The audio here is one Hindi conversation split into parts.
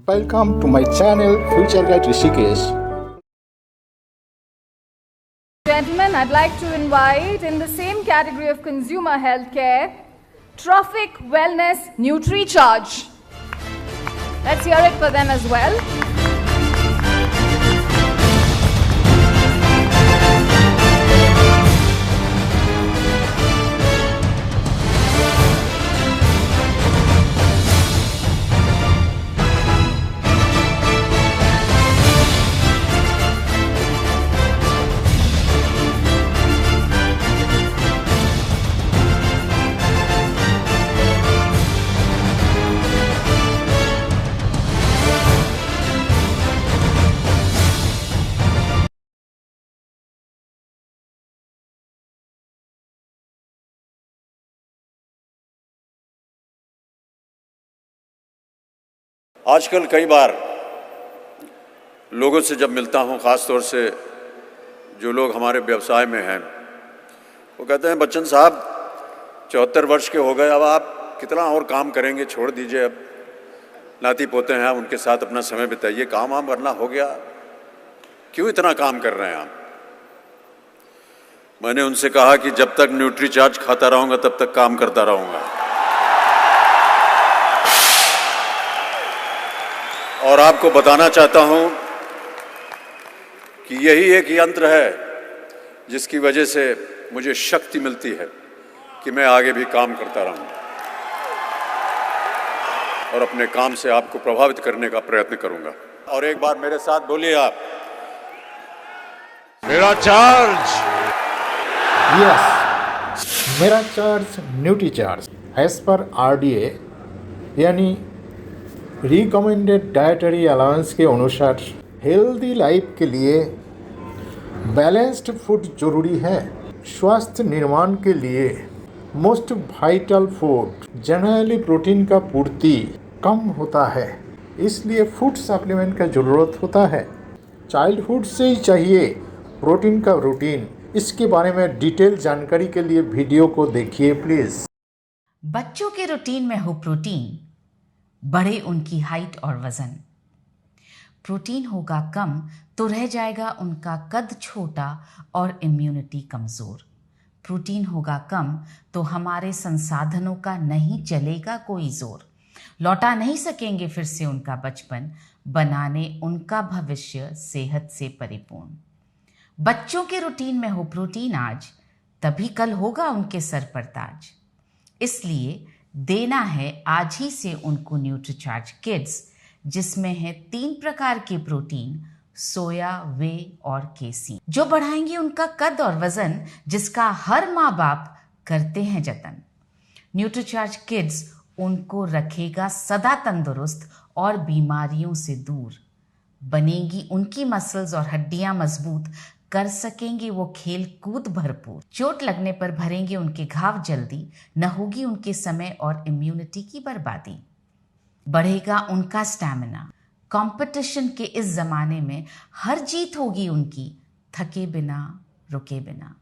Welcome to my channel Future Guide Rishikesh. Gentlemen, I'd like to invite in the same category of consumer healthcare, Trophic Wellness NutriCharge. Let's hear it for them as well. आजकल कई बार लोगों से जब मिलता हूं, ख़ास तौर से जो लोग हमारे व्यवसाय में हैं, वो कहते हैं बच्चन साहब 74 वर्ष के हो गए, अब आप कितना और काम करेंगे, छोड़ दीजिए, अब नाती पोते हैं, उनके साथ अपना समय बिताइए, काम वाम करना हो गया, क्यों इतना काम कर रहे हैं आप। मैंने उनसे कहा कि जब तक न्यूट्रीचार्ज खाता रहूँगा तब तक काम करता रहूँगा। और आपको बताना चाहता हूं कि यही एक यंत्र है जिसकी वजह से मुझे शक्ति मिलती है कि मैं आगे भी काम करता रहूं और अपने काम से आपको प्रभावित करने का प्रयत्न करूंगा। और एक बार मेरे साथ बोलिए आप, मेरा चार्ज। Yes, मेरा चार्ज न्यूट्री चार्ज एज पर RDA यानी रिकमेंडेड डाइटरी अलाउंस के अनुसार हेल्दी लाइफ के लिए बैलेंस्ड फूड जरूरी है। स्वास्थ्य निर्माण के लिए most vital food generally protein का पूर्ति कम होता है, इसलिए फूड सप्लीमेंट का ज़रूरत होता है। चाइल्डहुड से ही चाहिए प्रोटीन का रूटीन। इसके बारे में डिटेल जानकारी के लिए वीडियो को देखिए प्लीज़। बच्चों के रूटीन में हो प्रोटीन, बढ़े उनकी हाइट और वजन। प्रोटीन होगा कम तो रह जाएगा उनका कद छोटा और इम्यूनिटी कमज़ोर। प्रोटीन होगा कम तो हमारे संसाधनों का नहीं चलेगा कोई जोर। लौटा नहीं सकेंगे फिर से उनका बचपन, बनाने उनका भविष्य सेहत से परिपूर्ण। बच्चों के रूटीन में हो प्रोटीन आज, तभी कल होगा उनके सर पर ताज। इसलिए देना है आज ही से उनको न्यूट्रीचार्ज किड्स, जिसमें है 3 प्रकार के प्रोटीन, सोया, वे और केसीन, जो बढ़ाएंगे उनका कद और वजन, जिसका हर माँ बाप करते हैं जतन। न्यूट्रीचार्ज किड्स उनको रखेगा सदा तंदुरुस्त और बीमारियों से दूर। बनेगी उनकी मसल्स और हड्डियां मजबूत, कर सकेंगे वो खेल कूद भरपूर। चोट लगने पर भरेंगे उनके घाव जल्दी, न होगी उनके समय और इम्यूनिटी की बर्बादी। बढ़ेगा उनका स्टैमिना, कंपटीशन के इस जमाने में हर जीत होगी उनकी, थके बिना रुके बिना।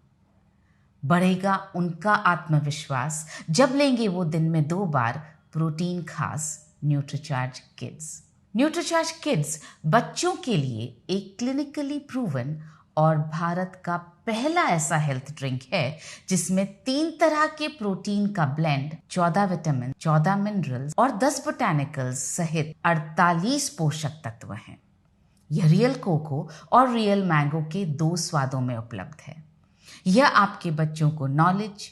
बढ़ेगा उनका आत्मविश्वास, जब लेंगे वो दिन में 2 बार प्रोटीन खास न्यूट्रीचार्ज किड्स। न्यूट्रीचार्ज किड्स बच्चों के लिए एक क्लिनिकली प्रूवन और भारत का पहला ऐसा हेल्थ ड्रिंक है जिसमें 3 तरह के प्रोटीन का ब्लेंड, 14 विटामिन, 14 मिनरल्स और 10 बोटैनिकल्स सहित 48 पोषक तत्व हैं। यह रियल कोको और रियल मैंगो के 2 स्वादों में उपलब्ध है। यह आपके बच्चों को नॉलेज,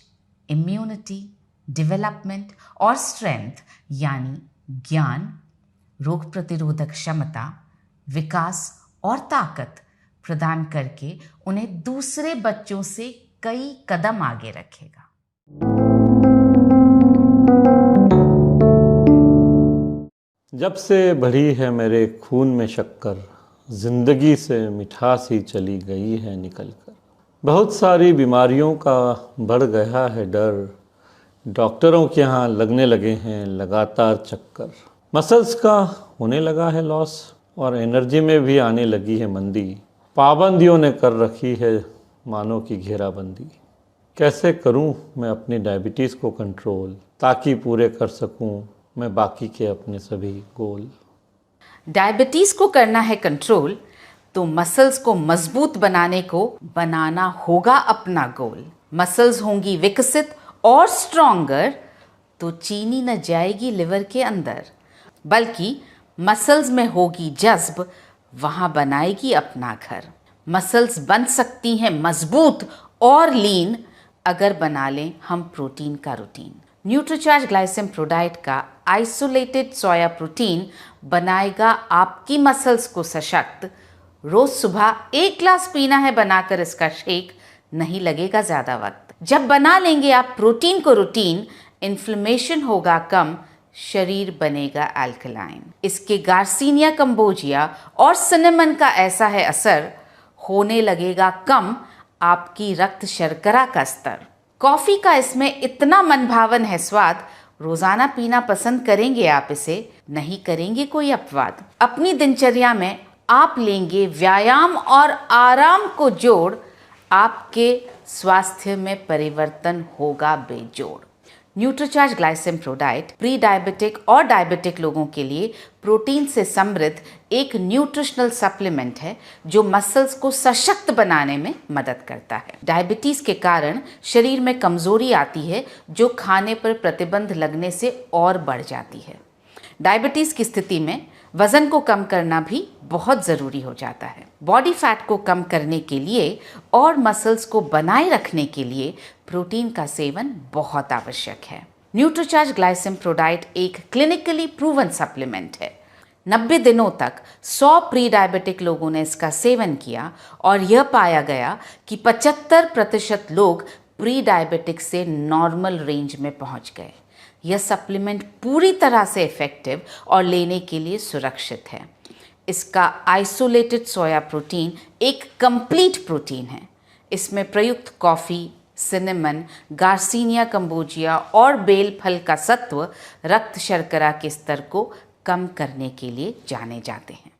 इम्यूनिटी, डेवलपमेंट और स्ट्रेंथ यानी ज्ञान, रोग प्रतिरोधक क्षमता, विकास और ताकत प्रदान करके उन्हें दूसरे बच्चों से कई कदम आगे रखेगा। जब से बढ़ी है मेरे खून में शक्कर, जिंदगी से मिठास ही चली गई है निकल कर। बहुत सारी बीमारियों का बढ़ गया है डर, डॉक्टरों के यहाँ लगने लगे हैं लगातार चक्कर। मसल्स का होने लगा है लॉस और एनर्जी में भी आने लगी है मंदी। पाबंदियों ने कर रखी है मानों की घेराबंदी। कैसे करूं मैं अपनी डायबिटीज़ को कंट्रोल, ताकि पूरे कर सकूं मैं बाकी के अपने सभी गोल। डायबिटीज़ को करना है कंट्रोल, तो मसल्स को मजबूत बनाने को बनाना होगा अपना गोल। मसल्स होंगी विकसित और स्ट्रॉन्गर, तो चीनी न जाएगी लिवर के अंदर, बल्कि मसल्स में होगी जज्ब, वहाँ बनाएगी अपना घर। मसल्स बन सकती हैं मजबूत और लीन अगर बना लें हम प्रोटीन का रूटीन। न्यूट्रीचार्ज ग्लाइसिम प्रोडाइट का आइसोलेटेड सोया प्रोटीन बनाएगा आपकी मसल्स को सशक्त। रोज सुबह 1 ग्लास पीना है बनाकर इसका शेक, नहीं लगेगा ज़्यादा वक्त। जब बना लेंगे आप प्रोटीन को रूटीन, इन्फ्लेमेशन होगा कम, शरीर बनेगा अल्कलाइन। इसके गार्सिनिया कंबोजिया और सिनेमन का ऐसा है असर, होने लगेगा कम आपकी रक्त शर्करा का स्तर। कॉफ़ी का इसमें इतना मनभावन है स्वाद, रोज़ाना पीना पसंद करेंगे आप इसे, नहीं करेंगे कोई अपवाद। अपनी दिनचर्या में आप लेंगे व्यायाम और आराम को जोड़, आपके स्वास्थ्य में परिवर्तन होगा बेजोड़। न्यूट्रीचार्ज ग्लाइसिम प्रोडाइट प्री डायबिटिक और डायबिटिक लोगों के लिए प्रोटीन से समृद्ध एक न्यूट्रिशनल सप्लीमेंट है जो मसल्स को सशक्त बनाने में मदद करता है। डायबिटीज़ के कारण शरीर में कमजोरी आती है जो खाने पर प्रतिबंध लगने से और बढ़ जाती है। डायबिटीज़ की स्थिति में वज़न को कम करना भी बहुत ज़रूरी हो जाता है। बॉडी फैट को कम करने के लिए और मसल्स को बनाए रखने के लिए प्रोटीन का सेवन बहुत आवश्यक है। न्यूट्रीचार्ज ग्लाइसिम प्रोडाइट एक क्लिनिकली प्रूवन सप्लीमेंट है। 90 दिनों तक 100 प्री डायबिटिक लोगों ने इसका सेवन किया और यह पाया गया कि 75% लोग प्री डायबिटिक से नॉर्मल रेंज में पहुंच गए। यह सप्लीमेंट पूरी तरह से इफेक्टिव और लेने के लिए सुरक्षित है। इसका आइसोलेटेड सोया प्रोटीन एक कंप्लीट प्रोटीन है। इसमें प्रयुक्त कॉफ़ी, सिनेमन, गार्सिनिया कंबोजिया और बेल फल का सत्व रक्त शर्करा के स्तर को कम करने के लिए जाने जाते हैं।